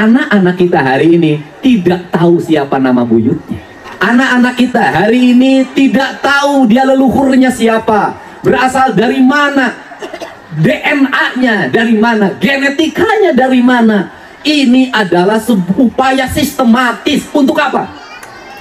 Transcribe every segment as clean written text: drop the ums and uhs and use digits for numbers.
Anak-anak kita hari ini tidak tahu siapa nama buyutnya. Anak-anak kita hari ini tidak tahu dia leluhurnya siapa, berasal dari mana, DNA-nya dari mana, genetikanya dari mana. Ini adalah sebuah upaya sistematis untuk apa?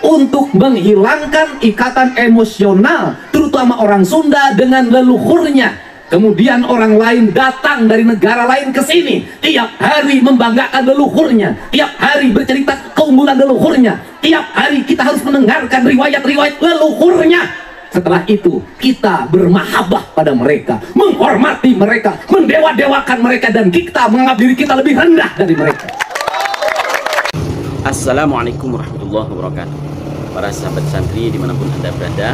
Untuk menghilangkan ikatan emosional, terutama orang Sunda dengan leluhurnya. Kemudian orang lain datang dari negara lain ke sini, tiap hari membanggakan leluhurnya, tiap hari bercerita keunggulan leluhurnya, tiap hari kita harus mendengarkan riwayat-riwayat leluhurnya. Setelah itu kita bermahabbah pada mereka, menghormati mereka, mendewa-dewakan mereka, dan kita menganggap diri kita lebih rendah dari mereka. Assalamualaikum warahmatullahi wabarakatuh. Para sahabat santri dimanapun Anda berada,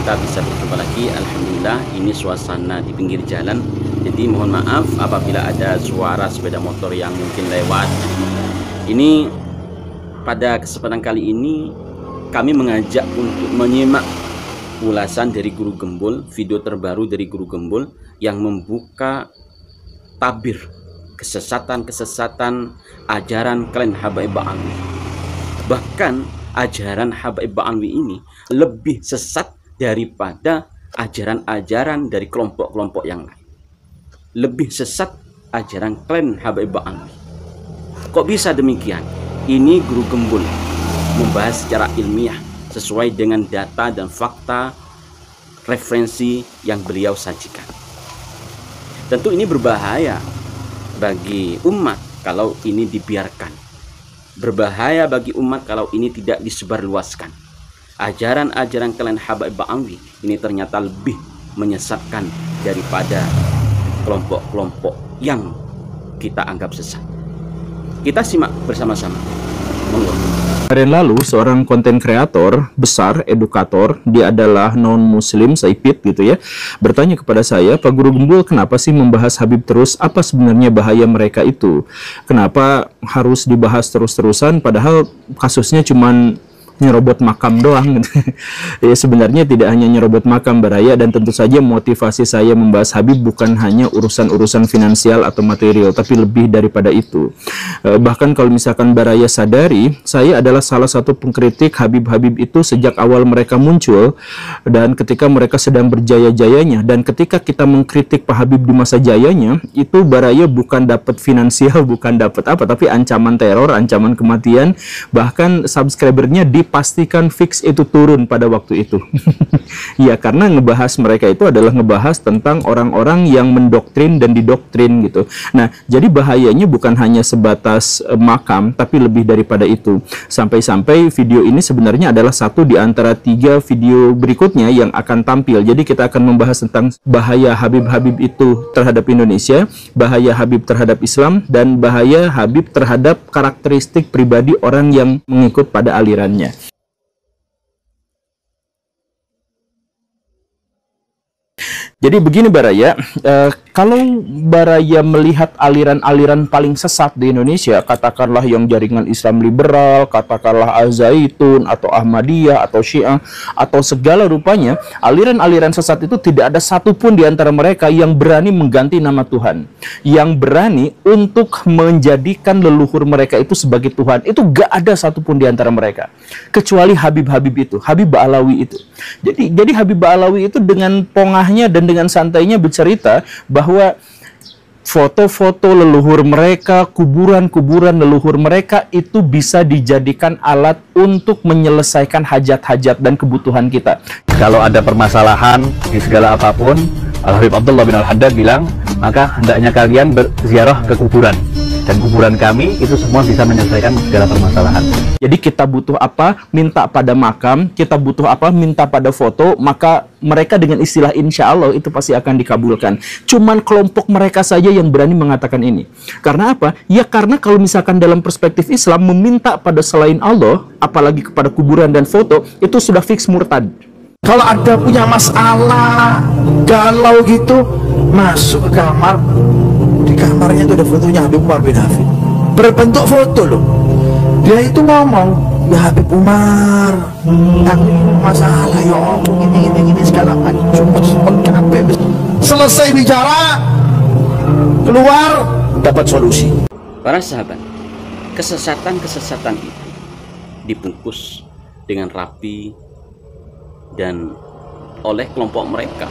kita bisa berjumpa lagi. Alhamdulillah, ini suasana di pinggir jalan, jadi mohon maaf apabila ada suara sepeda motor yang mungkin lewat. Ini pada kesempatan kali ini kami mengajak untuk menyimak ulasan dari Guru Gembul, video terbaru dari Guru Gembul yang membuka tabir kesesatan-kesesatan ajaran klan Habaib Ba'alwi. Bahkan ajaran Habaib Ba'alwi ini lebih sesat daripada ajaran-ajaran dari kelompok-kelompok yang lain. Lebih sesat ajaran klan Habaib Ba'alwi. Kok bisa demikian? Ini Guru Gembul membahas secara ilmiah sesuai dengan data dan fakta referensi yang beliau sajikan. Tentu ini berbahaya bagi umat kalau ini dibiarkan. Berbahaya bagi umat kalau ini tidak disebarluaskan. Ajaran-ajaran klan Habaib Ba'alwi ini ternyata lebih menyesatkan daripada kelompok-kelompok yang kita anggap sesat. Kita simak bersama-sama. Monggo. Kemarin lalu seorang konten kreator besar, edukator, dia adalah non-muslim, Saipit gitu ya, bertanya kepada saya, Pak Guru Gembul, kenapa sih membahas Habib terus? Apa sebenarnya bahaya mereka itu? Kenapa harus dibahas terus-terusan padahal kasusnya cuman nyerobot makam doang gitu. Ya sebenarnya tidak hanya nyerobot makam Baraya, dan tentu saja motivasi saya membahas Habib bukan hanya urusan-urusan finansial atau material, tapi lebih daripada itu. Bahkan kalau misalkan Baraya sadari, saya adalah salah satu pengkritik Habib-Habib itu sejak awal mereka muncul, dan ketika mereka sedang berjaya-jayanya, dan ketika kita mengkritik Pak Habib di masa jayanya, itu Baraya bukan dapat finansial, bukan dapat apa, tapi ancaman teror, ancaman kematian, bahkan subscribernya dipastikan fix itu turun pada waktu itu. Ya, karena ngebahas mereka itu adalah ngebahas tentang orang-orang yang mendoktrin dan didoktrin gitu. Nah, jadi bahayanya bukan hanya sebatas makam, tapi lebih daripada itu. Sampai-sampai video ini sebenarnya adalah satu di antara 3 video berikutnya yang akan tampil. Jadi kita akan membahas tentang bahaya Habib-Habib itu terhadap Indonesia, bahaya Habib terhadap Islam, dan bahaya Habib terhadap karakteristik pribadi orang yang mengikut pada alirannya. Jadi begini Baraya, kalau Baraya melihat aliran-aliran paling sesat di Indonesia, katakanlah yang jaringan Islam liberal, katakanlah Al-Zaitun, atau Ahmadiyah, atau Syiah, atau segala rupanya, aliran-aliran sesat itu tidak ada satupun di antara mereka yang berani mengganti nama Tuhan, yang berani untuk menjadikan leluhur mereka itu sebagai Tuhan. Itu gak ada satupun di antara mereka, kecuali Habib-Habib itu, Habib Ba'alawi itu. Jadi Habib Ba'alawi itu dengan pongahnya dan dengan santainya bercerita bahwa foto-foto leluhur mereka, kuburan-kuburan leluhur mereka itu bisa dijadikan alat untuk menyelesaikan hajat-hajat dan kebutuhan kita. Kalau ada permasalahan di segala apapun, Al-Habib Abdullah bin Al-Haddad bilang, maka hendaknya kalian berziarah ke kuburan. Dan kuburan kami itu semua bisa menyelesaikan segala permasalahan. Jadi kita butuh apa, minta pada makam, kita butuh apa, minta pada foto, maka mereka dengan istilah insya Allah itu pasti akan dikabulkan. Cuman kelompok mereka saja yang berani mengatakan ini. Karena apa? Ya karena kalau misalkan dalam perspektif Islam meminta pada selain Allah, apalagi kepada kuburan dan foto, itu sudah fix murtad. Kalau ada punya masalah galau gitu, masuk ke kamar, di kamarnya itu ada fotonya Habib Umar bin Hafid, berbentuk foto loh. Dia itu ngomong, ya Habib Umar, aku masalah ya Allah, ini segala macam. Selesai bicara, keluar dapat solusi. Para sahabat, kesesatan-kesesatan itu dibungkus dengan rapi dan oleh kelompok mereka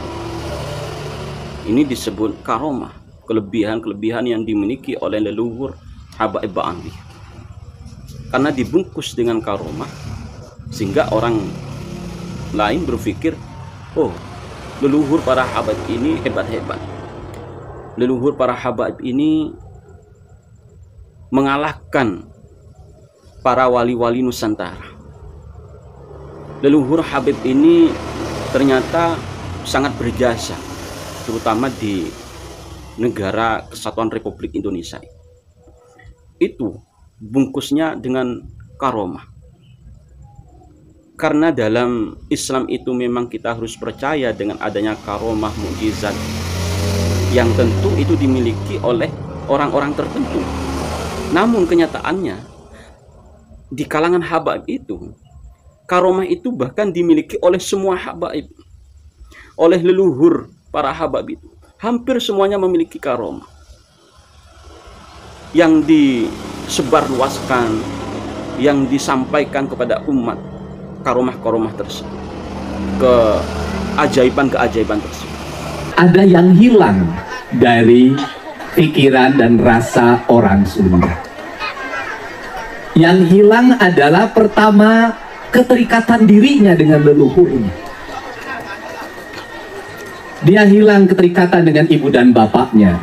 ini disebut karomah, kelebihan-kelebihan yang dimiliki oleh leluhur Habaib Ba'ali. Karena dibungkus dengan karomah sehingga orang lain berpikir, oh, leluhur para habaib ini hebat-hebat, leluhur para habaib ini mengalahkan para wali-wali Nusantara, leluhur Habib ini ternyata sangat berjasa terutama di negara Kesatuan Republik Indonesia. Itu bungkusnya dengan karomah. Karena dalam Islam itu memang kita harus percaya dengan adanya karomah mukjizat yang tentu itu dimiliki oleh orang-orang tertentu. Namun kenyataannya di kalangan habaib itu karomah itu bahkan dimiliki oleh semua habaib, oleh leluhur para habaib itu. Hampir semuanya memiliki karomah yang disebarluaskan, yang disampaikan kepada umat. Karomah-karomah tersebut, keajaiban-keajaiban tersebut. Ada yang hilang dari pikiran dan rasa orang Sunda. Yang hilang adalah pertama keterikatan dirinya dengan leluhurnya. Dia hilang keterikatan dengan ibu dan bapaknya.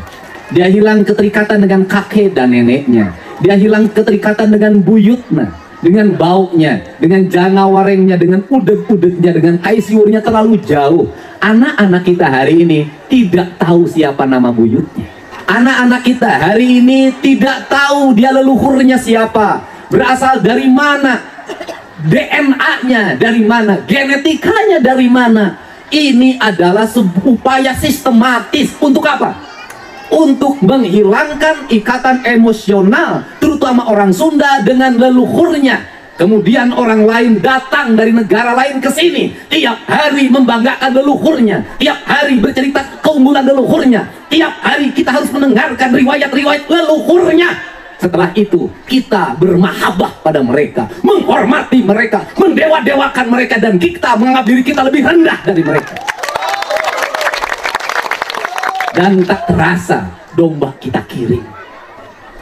Dia hilang keterikatan dengan kakek dan neneknya. Dia hilang keterikatan dengan buyutnya, dengan baunya, dengan jangwaringnya, dengan udeg-udegnya, dengan kaisiurnya terlalu jauh. Anak-anak kita hari ini tidak tahu siapa nama buyutnya. Anak-anak kita hari ini tidak tahu dia leluhurnya siapa, berasal dari mana, DNA-nya dari mana, genetikanya dari mana. Ini adalah sebuah upaya sistematis untuk apa? Untuk menghilangkan ikatan emosional terutama orang Sunda dengan leluhurnya. Kemudian orang lain datang dari negara lain ke sini, tiap hari membanggakan leluhurnya, tiap hari bercerita keunggulan leluhurnya, tiap hari kita harus mendengarkan riwayat-riwayat leluhurnya. Setelah itu kita bermahabbah pada mereka, menghormati mereka, mendewa-dewakan mereka, dan kita menganggap diri kita lebih rendah dari mereka. Dan tak terasa domba kita kirim,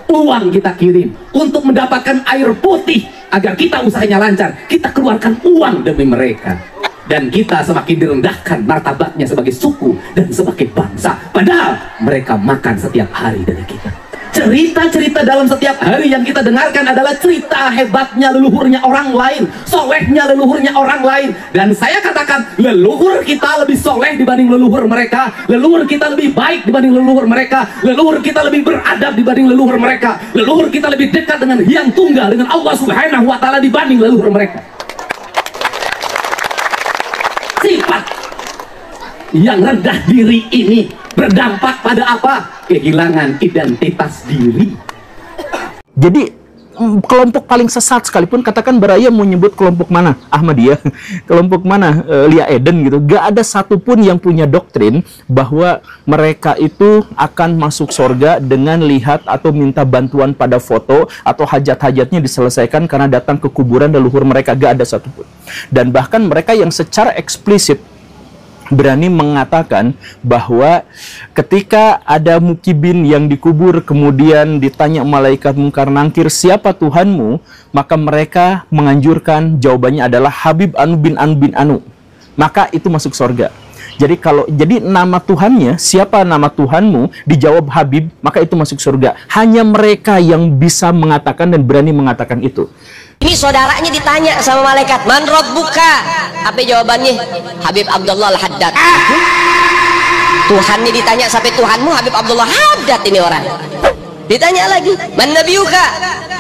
uang kita kirim untuk mendapatkan air putih agar kita usahanya lancar. Kita keluarkan uang demi mereka, dan kita semakin direndahkan martabatnya sebagai suku dan sebagai bangsa, padahal mereka makan setiap hari dari kita. Cerita-cerita dalam setiap hari yang kita dengarkan adalah cerita hebatnya leluhurnya orang lain, solehnya leluhurnya orang lain. Dan saya katakan, leluhur kita lebih soleh dibanding leluhur mereka, leluhur kita lebih baik dibanding leluhur mereka, leluhur kita lebih beradab dibanding leluhur mereka, leluhur kita lebih dekat dengan Hyang Tunggal, dengan Allah Subhanahu wa Ta'ala dibanding leluhur mereka. Sifat yang rendah diri ini berdampak pada apa? Kehilangan identitas diri. Jadi kelompok paling sesat sekalipun, katakan Baraya mau nyebut kelompok mana, Ahmadiyah, kelompok mana, Lia Eden gitu, gak ada satupun yang punya doktrin bahwa mereka itu akan masuk surga dengan lihat atau minta bantuan pada foto atau hajat-hajatnya diselesaikan karena datang ke kuburan leluhur mereka. Gak ada satupun. Dan bahkan mereka yang secara eksplisit berani mengatakan bahwa ketika ada mukibin yang dikubur kemudian ditanya malaikat mungkar nangkir siapa Tuhanmu, maka mereka menganjurkan jawabannya adalah Habib Anu bin Anu bin Anu, maka itu masuk surga. Jadi nama Tuhannya, siapa nama Tuhanmu, dijawab Habib, maka itu masuk surga. Hanya mereka yang bisa mengatakan dan berani mengatakan itu. Ini saudaranya ditanya sama malaikat, man rabbuka? Apa jawabannya? Habib Abdullah Al-Haddad. Tuhannya ditanya sampai Tuhanmu Habib Abdullah Haddad ini orang. Ditanya lagi, man nabiyuka?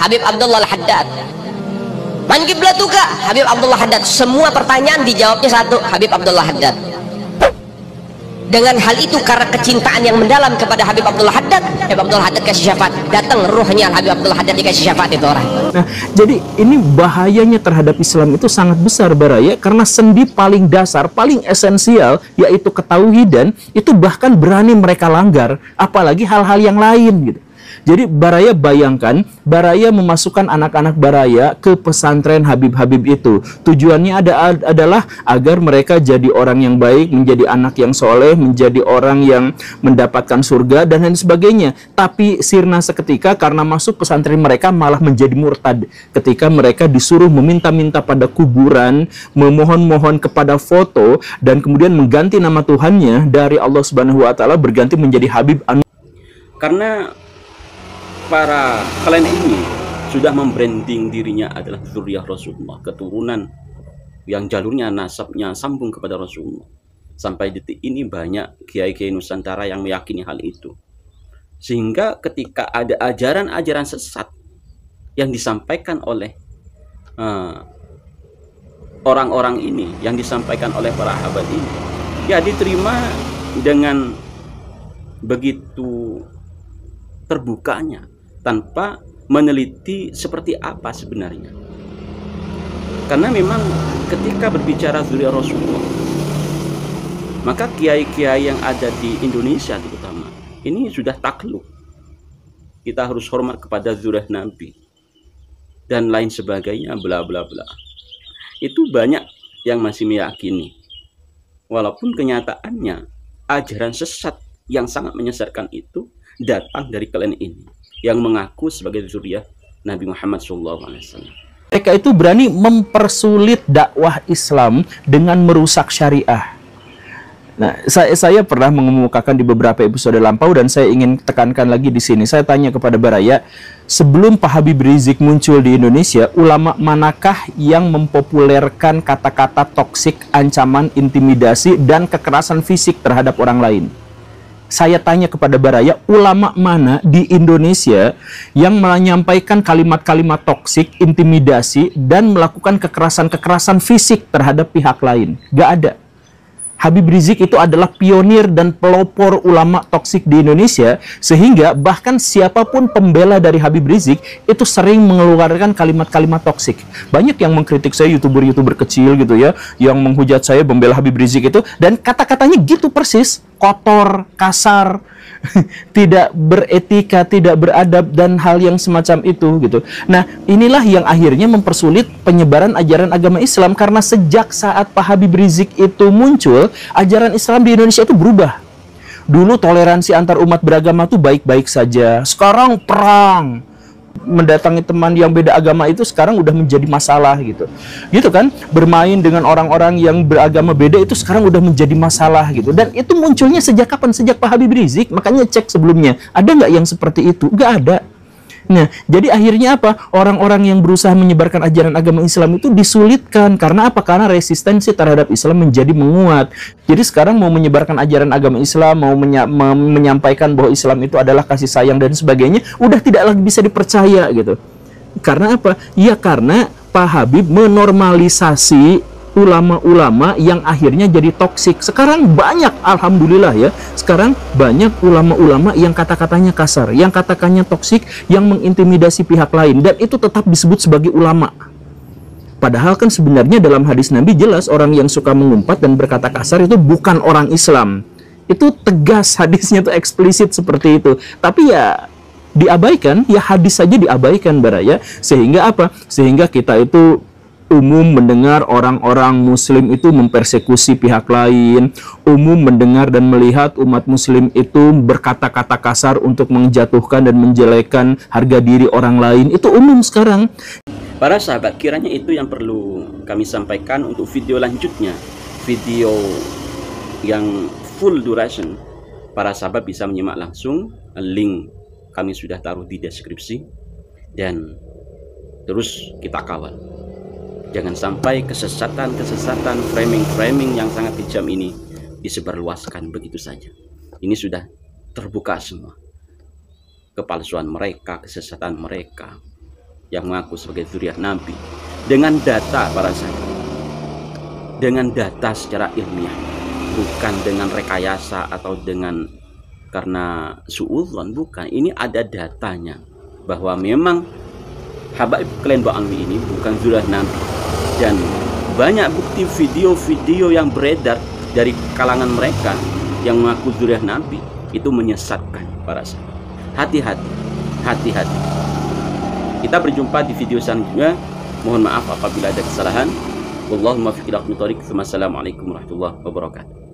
Habib Abdullah Al-Haddad. Man kiblatuka? Habib Abdullah Haddad. Semua pertanyaan dijawabnya satu, Habib Abdullah Haddad. Dengan hal itu, karena kecintaan yang mendalam kepada Habib Abdullah Haddad, Habib Abdullah Haddad kasih syafaat. Datang ruhnya Habib Abdullah Haddad dikasih syafaat itu orang. Nah, jadi ini bahayanya terhadap Islam itu sangat besar, Baraya, karena sendi paling dasar, paling esensial, yaitu ketauhidan, itu bahkan berani mereka langgar, apalagi hal-hal yang lain gitu. Jadi Baraya bayangkan, Baraya memasukkan anak-anak Baraya ke pesantren Habib-Habib itu. Tujuannya adalah agar mereka jadi orang yang baik, menjadi anak yang soleh, menjadi orang yang mendapatkan surga dan lain sebagainya. Tapi sirna seketika karena masuk pesantren mereka malah menjadi murtad. Ketika mereka disuruh meminta-minta pada kuburan, memohon-mohon kepada foto, dan kemudian mengganti nama Tuhannya dari Allah Subhanahu wa Ta'ala berganti menjadi Habib Karena para klan ini sudah membranding dirinya adalah zuriyah Rasulullah, keturunan yang jalurnya nasabnya sambung kepada Rasulullah. Sampai detik ini banyak kiai-kiai Nusantara yang meyakini hal itu. Sehingga ketika ada ajaran-ajaran sesat yang disampaikan oleh orang-orang ini, yang disampaikan oleh para sahabat ini, ya diterima dengan begitu terbukanya tanpa meneliti seperti apa sebenarnya. Karena memang ketika berbicara zuriyah Rasulullah, maka kiai-kiai yang ada di Indonesia terutama ini sudah takluk. Kita harus hormat kepada zuriyah Nabi dan lain sebagainya, bla bla bla. Itu banyak yang masih meyakini, walaupun kenyataannya ajaran sesat yang sangat menyesatkan itu datang dari klan ini yang mengaku sebagai zuriyah Nabi Muhammad SAW. Mereka itu berani mempersulit dakwah Islam dengan merusak syariah. Nah, saya pernah mengemukakan di beberapa episode lampau dan saya ingin tekankan lagi di sini. Saya tanya kepada Baraya, sebelum Pak Habib Rizik muncul di Indonesia, ulama manakah yang mempopulerkan kata-kata toksik, ancaman, intimidasi, dan kekerasan fisik terhadap orang lain? Saya tanya kepada Baraya, ulama mana di Indonesia yang menyampaikan kalimat-kalimat toksik, intimidasi, dan melakukan kekerasan-kekerasan fisik terhadap pihak lain? Gak ada. Habib Rizik itu adalah pionir dan pelopor ulama toksik di Indonesia, sehingga bahkan siapapun pembela dari Habib Rizik itu sering mengeluarkan kalimat-kalimat toksik. Banyak yang mengkritik saya, youtuber-youtuber kecil gitu ya, yang menghujat saya membela Habib Rizik itu, dan kata-katanya gitu persis, kotor, kasar, tidak beretika, tidak beradab, dan hal yang semacam itu gitu. Nah, inilah yang akhirnya mempersulit penyebaran ajaran agama Islam, karena sejak saat Pak Habib Rizik itu muncul, ajaran Islam di Indonesia itu berubah. Dulu toleransi antar umat beragama itu baik-baik saja. Sekarang perang, mendatangi teman yang beda agama itu sekarang udah menjadi masalah gitu. Gitu kan? Bermain dengan orang-orang yang beragama beda itu sekarang udah menjadi masalah gitu. Dan itu munculnya sejak kapan? Sejak Pak Habib Rizik. Makanya cek sebelumnya, ada nggak yang seperti itu? Nggak ada. Nah, jadi akhirnya apa? Orang-orang yang berusaha menyebarkan ajaran agama Islam itu disulitkan. Karena apa? Karena resistensi terhadap Islam menjadi menguat. Jadi sekarang mau menyebarkan ajaran agama Islam, mau menyampaikan bahwa Islam itu adalah kasih sayang dan sebagainya, udah tidak lagi bisa dipercaya gitu. Karena apa? Ya karena Pak Habib menormalisasi ulama-ulama yang akhirnya jadi toksik. Sekarang banyak, alhamdulillah ya, sekarang banyak ulama-ulama yang kata-katanya kasar, yang kata-katanya toksik, yang mengintimidasi pihak lain, dan itu tetap disebut sebagai ulama. Padahal kan sebenarnya dalam hadis Nabi jelas orang yang suka mengumpat dan berkata kasar itu bukan orang Islam. Itu tegas, hadisnya itu eksplisit seperti itu. Tapi ya diabaikan, ya hadis saja diabaikan Baraya. Sehingga apa? Sehingga kita itu umum mendengar orang-orang muslim itu mempersekusi pihak lain, umum mendengar dan melihat umat muslim itu berkata-kata kasar untuk menjatuhkan dan menjelekkan harga diri orang lain. Itu umum sekarang. Para sahabat, kiranya itu yang perlu kami sampaikan untuk video lanjutnya. Video yang full duration, para sahabat bisa menyimak langsung. Link kami sudah taruh di deskripsi. Dan terus kita kawal. Jangan sampai kesesatan-kesesatan, framing-framing yang sangat kejam ini disebarluaskan begitu saja. Ini sudah terbuka semua. Kepalsuan mereka, kesesatan mereka yang mengaku sebagai zuriyah Nabi. Dengan data para sahabat. Dengan data secara ilmiah. Bukan dengan rekayasa atau dengan karena suudzon, bukan. Ini ada datanya. Bahwa memang Habaib klan Ba'alwi ini bukan zuriyah Nabi. Dan banyak bukti video-video yang beredar dari kalangan mereka yang mengaku zuriyah Nabi itu menyesatkan para sahabat. Hati-hati, hati-hati. Kita berjumpa di video selanjutnya. Mohon maaf apabila ada kesalahan. Wallahumma fiqh ila aqwamit thoriq. Wassalamualaikum warahmatullahi wabarakatuh.